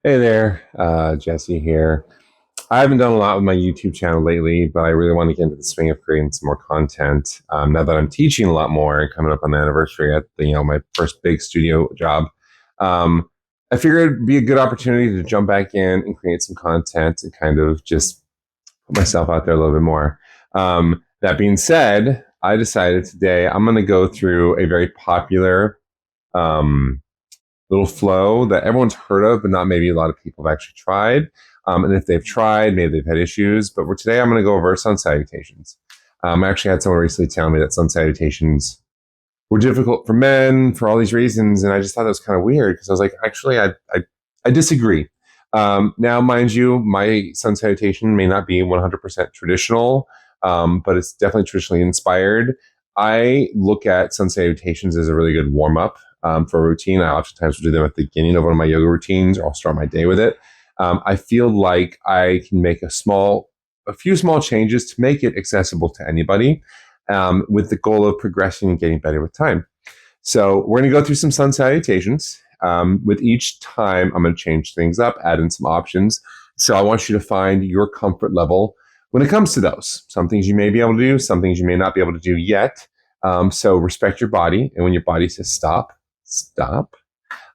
Hey there, Jesse here. I haven't done a lot with my YouTube channel lately, but I really want to get into the swing of creating some more content. Now that I'm teaching a lot more and coming up on the anniversary at my first big studio job, um, I figured it'd be a good opportunity to jump back in and create some content and kind of just put myself out there a little bit more. That being said, I decided today I'm going to go through a very popular um, little flow that everyone's heard of, but not maybe a lot of people have actually tried. And if they've tried, maybe they've had issues. But for today, I'm going to go over sun salutations. I actually had someone recently tell me that sun salutations were difficult for men for all these reasons, and I just thought that was kind of weird because I was like, actually, I disagree. Now, mind you, my sun salutation may not be 100% traditional, but it's definitely traditionally inspired. I look at sun salutations as a really good warm up for a routine. I oftentimes will do them at the beginning of one of my yoga routines, or I'll start my day with it. I feel like I can make a few small changes to make it accessible to anybody, with the goal of progressing and getting better with time. So we're going to go through some sun salutations. With each time, I'm going to change things up, add in some options. So I want you to find your comfort level when it comes to those. Some things you may be able to do, some things you may not be able to do yet. So respect your body, and when your body says stop, stop,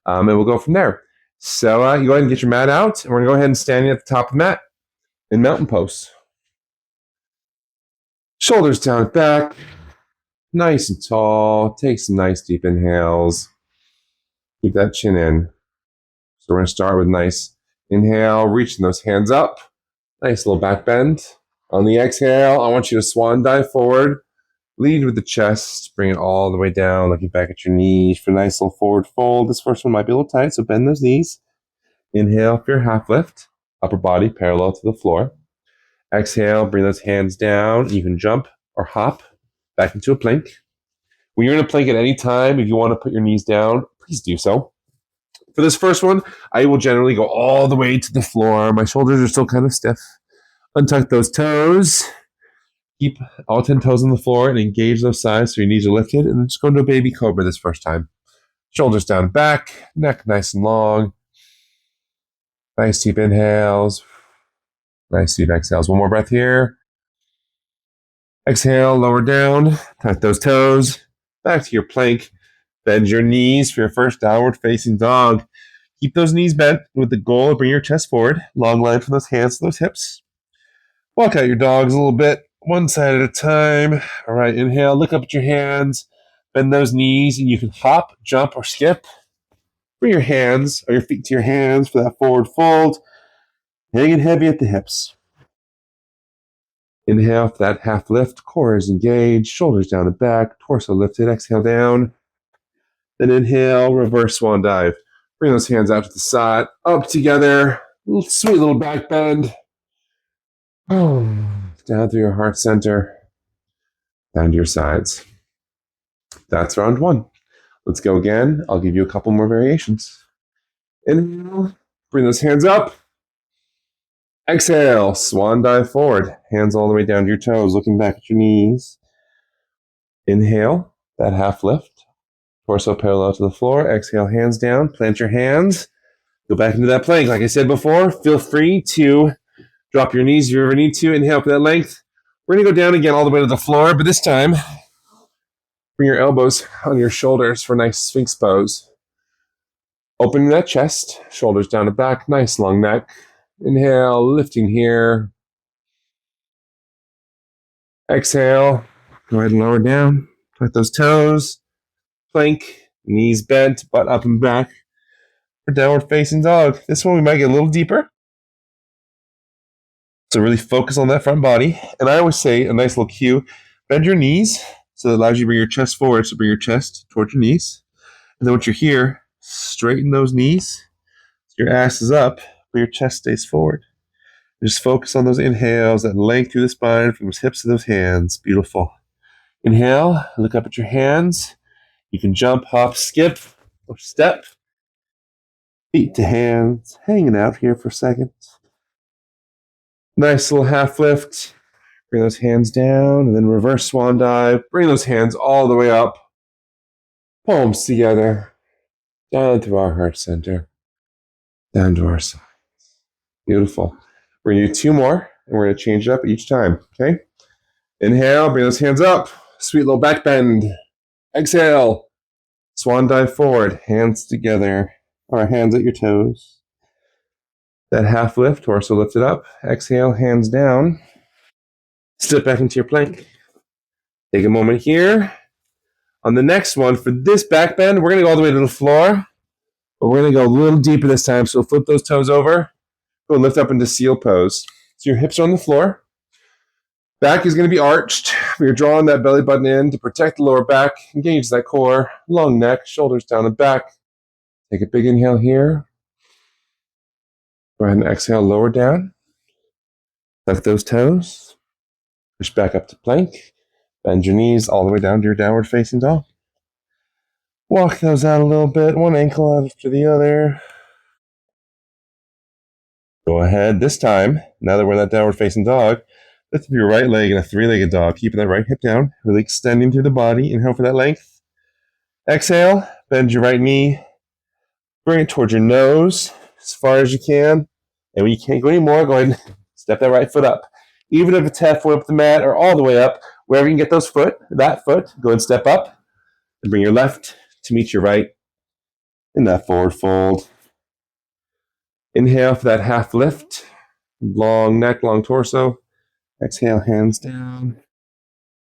and we'll go from there. So you go ahead and get your mat out, and we're going to go ahead and stand at the top of the mat in mountain pose. Shoulders down and back, nice and tall. Take some nice deep inhales. Keep that chin in. So we're going to start with nice inhale, reaching those hands up. Nice little back bend. On the exhale, I want you to swan dive forward. Lead with the chest. Bring it all the way down, looking back at your knees for a nice little forward fold. This first one might be a little tight, so bend those knees. Inhale for your half lift. Upper body parallel to the floor. Exhale, bring those hands down. You can jump or hop back into a plank. When you're in a plank at any time, if you want to put your knees down, please do so. For this first one, I will generally go all the way to the floor. My shoulders are still kind of stiff. Untuck those toes. Keep all 10 toes on the floor and engage those sides so your knees are lifted. And then just go into a baby cobra this first time. Shoulders down back, neck nice and long. Nice deep inhales. Nice deep exhales. One more breath here. Exhale, lower down. Tuck those toes. Back to your plank. Bend your knees for your first downward facing dog. Keep those knees bent with the goal of bringing your chest forward. Long line from those hands to those hips. Walk out your dogs a little bit, one side at a time. All right, inhale, look up at your hands. Bend those knees, and you can hop, jump, or skip. Bring your hands or your feet to your hands for that forward fold. Hanging heavy at the hips. Inhale for that half lift. Core is engaged. Shoulders down and back. Torso lifted. Exhale down. Then inhale. Reverse swan dive. Bring those hands out to the side. Up together. Sweet little back bend. Down through your heart center. Down to your sides. That's round one. Let's go again. I'll give you a couple more variations. Inhale. Bring those hands up. Exhale, swan dive forward. Hands all the way down to your toes, looking back at your knees. Inhale, that half lift. Torso parallel to the floor. Exhale, hands down. Plant your hands. Go back into that plank. Like I said before, feel free to drop your knees if you ever need to. Inhale for that length. We're going to go down again all the way to the floor, but this time, bring your elbows on your shoulders for a nice sphinx pose. Opening that chest, shoulders down and back, nice long neck. Inhale, lifting here. Exhale, go ahead and lower down. Tuck those toes. Plank, knees bent, butt up and back for downward facing dog. This one we might get a little deeper. So really focus on that front body. And I always say a nice little cue, bend your knees so it allows you to bring your chest forward. So bring your chest towards your knees. And then once you're here, straighten those knees. So your ass is up, but your chest stays forward. Just focus on those inhales, that length through the spine from those hips to those hands. Beautiful. Inhale, look up at your hands. You can jump, hop, skip, or step. Feet to hands, hanging out here for a second. Nice little half lift. Bring those hands down, and then reverse swan dive. Bring those hands all the way up. Palms together. Down through our heart center. Down to our side. Beautiful. We're going to do two more, and we're going to change it up each time. Okay? Inhale, bring those hands up. Sweet little back bend. Exhale. Swan dive forward. Hands together. Or hands at your toes. That half lift, torso lifted up. Exhale, hands down. Step back into your plank. Take a moment here. On the next one, for this back bend, we're going to go all the way to the floor. But we're going to go a little deeper this time. So flip those toes over. Go lift up into seal pose. So your hips are on the floor. Back is going to be arched. We're drawing that belly button in to protect the lower back. Engage that core. Long neck, shoulders down and back. Take a big inhale here. Go ahead and exhale, lower down. Tuck those toes. Push back up to plank. Bend your knees all the way down to your downward facing dog. Walk those out a little bit. One ankle out after the other. Go ahead. This time, now that we're in that downward facing dog, lift up your right leg in a three-legged dog. Keeping that right hip down. Really extending through the body. Inhale for that length. Exhale. Bend your right knee. Bring it towards your nose as far as you can. And when you can't go anymore, go ahead and step that right foot up. Even if it's halfway up the mat or all the way up, wherever you can get that foot, go ahead and step up and bring your left to meet your right in that forward fold. Inhale for that half lift. Long neck, long torso. Exhale, hands down.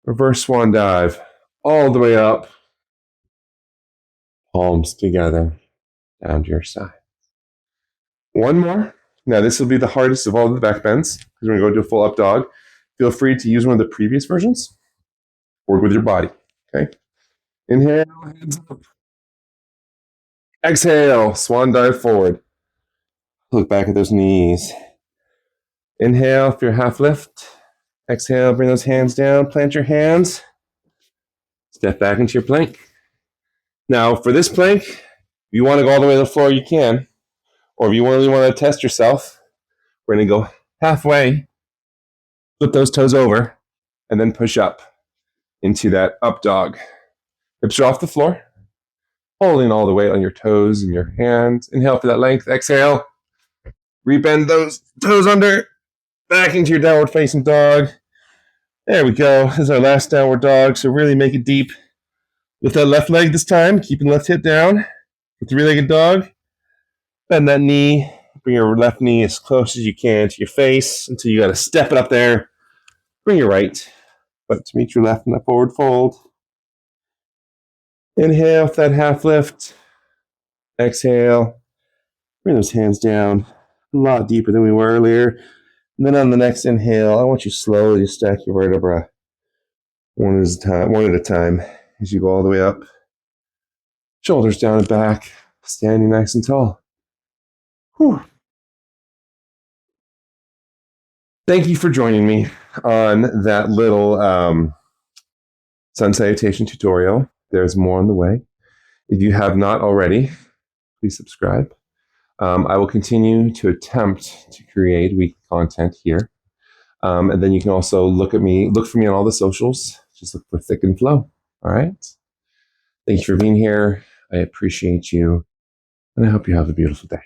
Reverse swan dive. All the way up. Palms together. Down to your side. One more. Now, this will be the hardest of all the back bends because we're going to go to a full up dog. Feel free to use one of the previous versions. Work with your body. Okay. Inhale, hands up. Exhale, swan dive forward. Look back at those knees. Inhale for your half lift. Exhale, bring those hands down. Plant your hands. Step back into your plank. Now, for this plank, if you want to go all the way to the floor, you can. Or if you really want to test yourself, we're going to go halfway, flip those toes over, and then push up into that up dog. Hips are off the floor, holding all the weight on your toes and your hands. Inhale for that length. Exhale. Rebend those toes under, back into your downward facing dog. There we go. This is our last downward dog, so really make it deep. Lift that left leg this time, keeping the left hip down. Three-legged dog. Bend that knee. Bring your left knee as close as you can to your face until you got to step it up there. Bring your right foot to meet your left in that forward fold. Inhale for that half lift. Exhale. Bring those hands down a lot deeper than we were earlier. And then on the next inhale, I want you slowly to stack your vertebra one at a time as you go all the way up. Shoulders down and back, standing nice and tall. Whew. Thank you for joining me on that little Sun Salutation tutorial. There's more on the way. If you have not already, please subscribe. I will continue to attempt to create weekly content here. And then you can also look for me on all the socials. Just look for Thick and Flow. All right. Thank you for being here. I appreciate you. And I hope you have a beautiful day.